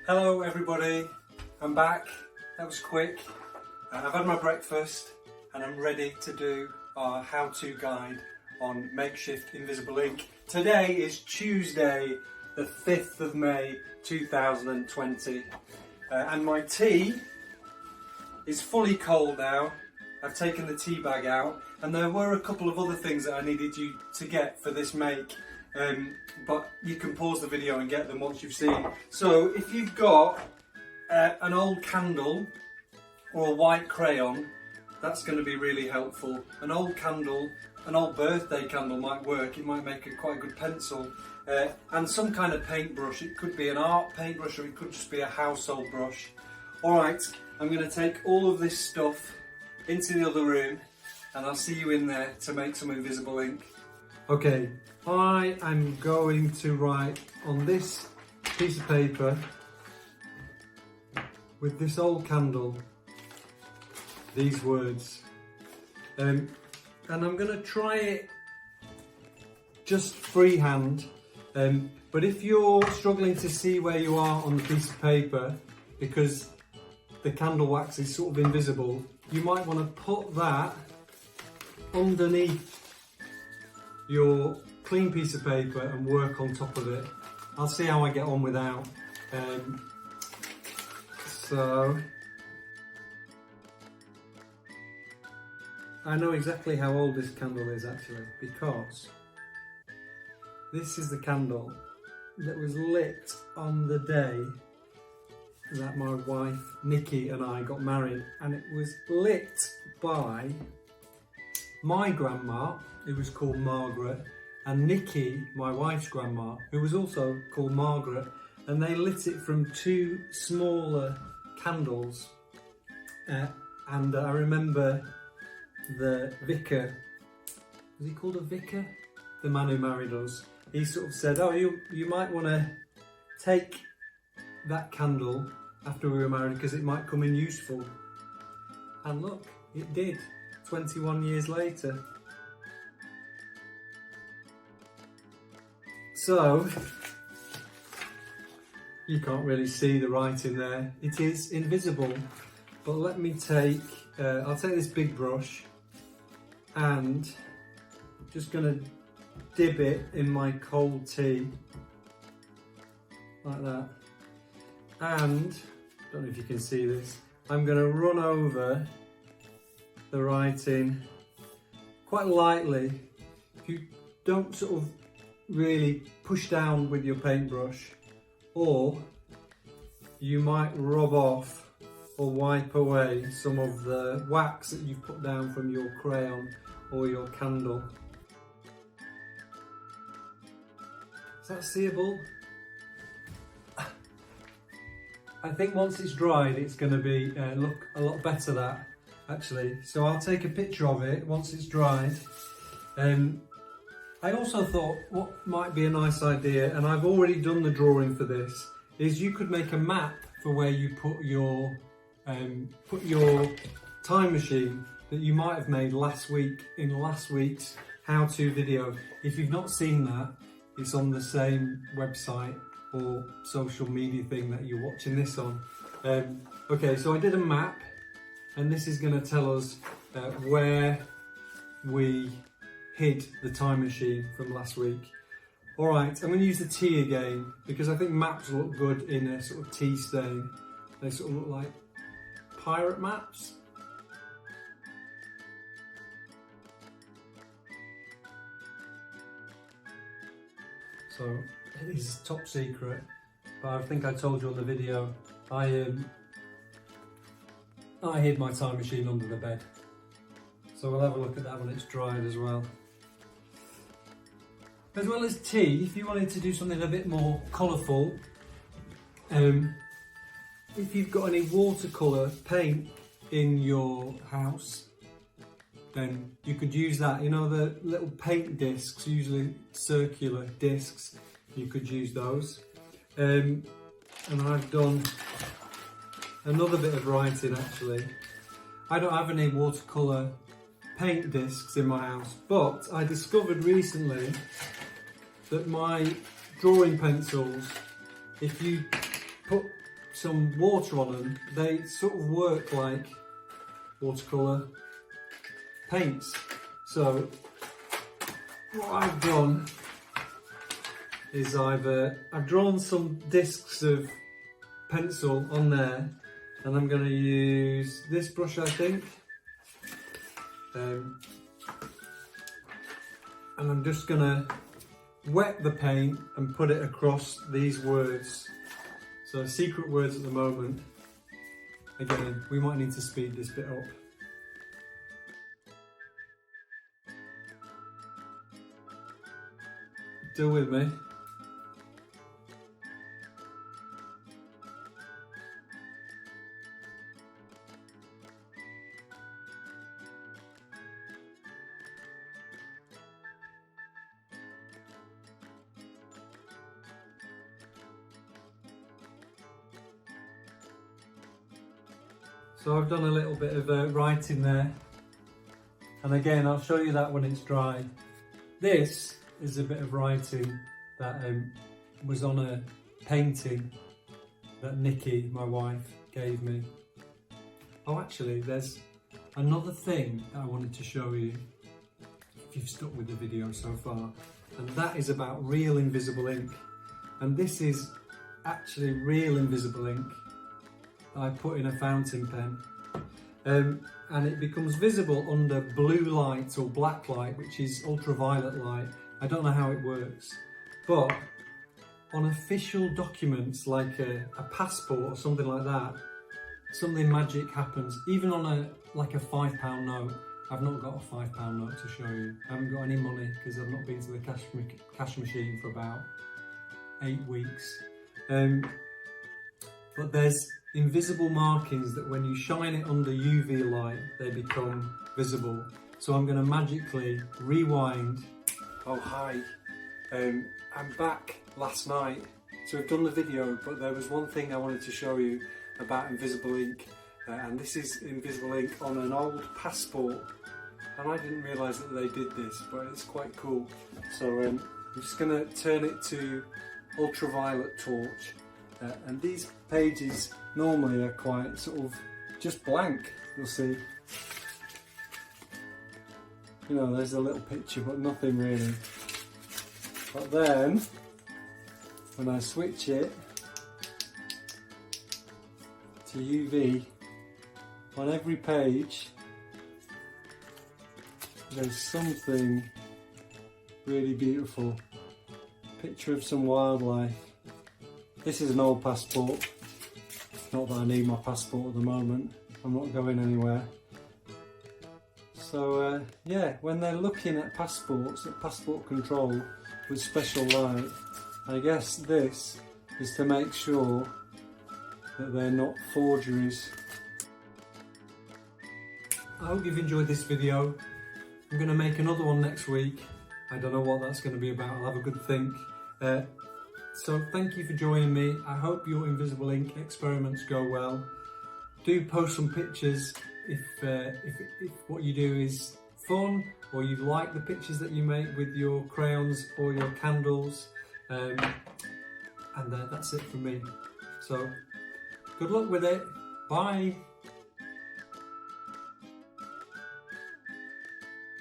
Hello everybody, I'm back. That was quick. I've had my breakfast and I'm ready to do our how-to guide on makeshift invisible ink. Today is Tuesday the 5th of May 2020 and my tea is fully cold now. I've taken the tea bag out and there were a couple of other things that I needed you to get for this make. But you can pause the video and get them once you've seen. So if you've got an old candle or a white crayon, that's going to be really helpful. An old candle, an old birthday candle might work. It might make quite a good pencil. And some kind of paintbrush. It could be an art paintbrush or it could just be a household brush. Alright, I'm going to take all of this stuff into the other room and I'll see you in there to make some invisible ink. Okay, I am going to write on this piece of paper with this old candle these words, and I'm going to try it just freehand, but if you're struggling to see where you are on the piece of paper because the candle wax is sort of invisible, you might want to put that underneath your clean piece of paper and work on top of it. I'll see how I get on without. So I know exactly how old this candle is actually, because this is the candle that was lit on the day that my wife Nikki and I got married, and it was lit by my grandma, who was called Margaret, and Nikki, my wife's grandma, who was also called Margaret, and they lit it from two smaller candles. And I remember the vicar, was he called a vicar? The man who married us. He sort of said, oh, you might want to take that candle after we were married because it might come in useful. And look, it did, 21 years later. So, you can't really see the writing there. It is invisible, but let me take, I'll take this big brush and I'm just going to dip it in my cold tea, like that. And, I don't know if you can see this, I'm going to run over the writing quite lightly. If you don't sort of really push down with your paintbrush, or you might rub off or wipe away some of the wax that you've put down from your crayon or your candle. Is that seeable? I think once it's dried it's going to be look a lot better, that actually. So I'll take a picture of it once it's dried. I also thought what might be a nice idea, and I've already done the drawing for this, is you could make a map for where you put your time machine that you might have made last week in last week's how-to video. If you've not seen that, it's on the same website or social media thing that you're watching this on. Okay, so I did a map, and this is going to tell us where we hid the time machine from last week. Alright, I'm going to use the tea again because I think maps look good in a sort of tea stain. They sort of look like pirate maps. So this is top secret, but I think I told you on the video, I hid my time machine under the bed. So we'll have a look at that when it's dried as well. As well as tea, if you wanted to do something a bit more colourful, if you've got any watercolour paint in your house, then you could use that. You know, the little paint discs, usually circular discs, you could use those. And I've done another bit of writing actually. I don't have any watercolour paint discs in my house, but I discovered recently that my drawing pencils, if you put some water on them, they sort of work like watercolour paints. So what I've done is I've drawn some discs of pencil on there, and I'm going to use this brush, I think, and I'm just going to wet the paint and put it across these words. So secret words at the moment. Again, we might need to speed this bit up. Still with me? So I've done a little bit of writing there, and again I'll show you that when it's dry. This is a bit of writing that was on a painting that Nikki, my wife, gave me. Oh, actually there's another thing that I wanted to show you, if you've stuck with the video so far, and that is about real invisible ink. And this is actually real invisible ink I put in a fountain pen, and it becomes visible under blue light or black light, which is ultraviolet light. I don't know how it works, but on official documents like a passport or something like that, something magic happens. Even on a £5 note. I've not got a £5 note to show you. I haven't got any money because I've not been to the cash machine for about 8 weeks. But there's invisible markings that when you shine it under UV light, they become visible. So I'm going to magically rewind. Oh, hi. I'm back last night. So I've done the video, but there was one thing I wanted to show you about invisible ink. And this is invisible ink on an old passport. And I didn't realise that they did this, but it's quite cool. So I'm just going to turn it to ultraviolet torch. And these pages normally are quite sort of just blank, you'll see. You know, there's a little picture but nothing really. But then, when I switch it to UV, on every page there's something really beautiful. Picture of some wildlife. This is an old passport. Not that I need my passport at the moment. I'm not going anywhere. So yeah, when they're looking at passports, at passport control with special light, I guess this is to make sure that they're not forgeries. I hope you've enjoyed this video. I'm going to make another one next week. I don't know what that's going to be about. I'll have a good think. So thank you for joining me. I hope your invisible ink experiments go well. Do post some pictures if what you do is fun, or you like the pictures that you make with your crayons or your candles. And that's it from me. So good luck with it. Bye.